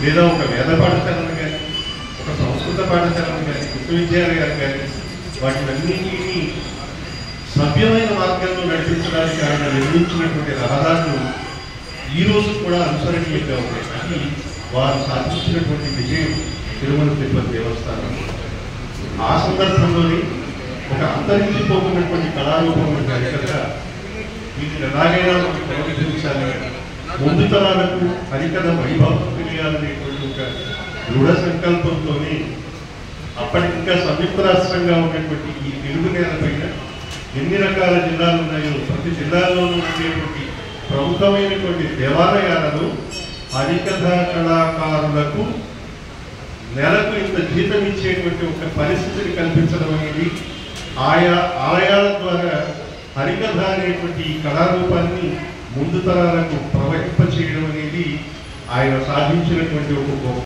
లేదా ఒక వేద పాఠశాలను కానీ, ఒక సంస్కృత పాఠశాలను కానీ, విశ్వవిద్యాలయాలు కానీ వాటినన్నింటినీ సభ్యమైన మార్గంలో నడిపించడానికి ఆయన నిర్మించినటువంటి రహదారులు ఈ రోజు కూడా అనుసరణీయంగా ఉన్నాయి. అది వారు సాధించినటువంటి విజయం తిరుమల తిరుపతి దేవస్థానం. ఆ సందర్భంలోనే ఒక అంతరించిపోతున్నటువంటి కళారూపం హరికథ వీటిని ఎలాగైనా మనం పునరుద్ధరించాలి, ముందు తరాలకు హరికథ వైభవం తెలియాలనేటువంటి ఒక దృఢ సంకల్పంతోనే అప్పటికింకా సంయుక్త రాష్ట్రంగా ఉన్నటువంటి ఈ తెలుగు నేలపైన ఎన్ని రకాల జిల్లాలు ఉన్నాయో ప్రతి జిల్లాల్లోనూ ఉండేటువంటి ప్రముఖమైనటువంటి దేవాలయాలలో హరికథ కళాకారులకు నెలకు ఇంత జీతం ఇచ్చేటువంటి ఒక పరిస్థితిని కల్పించడం అనేది, ఆయా ఆలయాల ద్వారా హరికథ అనేటువంటి ఈ కళారూపాన్ని ముందు తరాలకు ప్రవహింప చేయడం అనేది ఆయన సాధించినటువంటి ఒక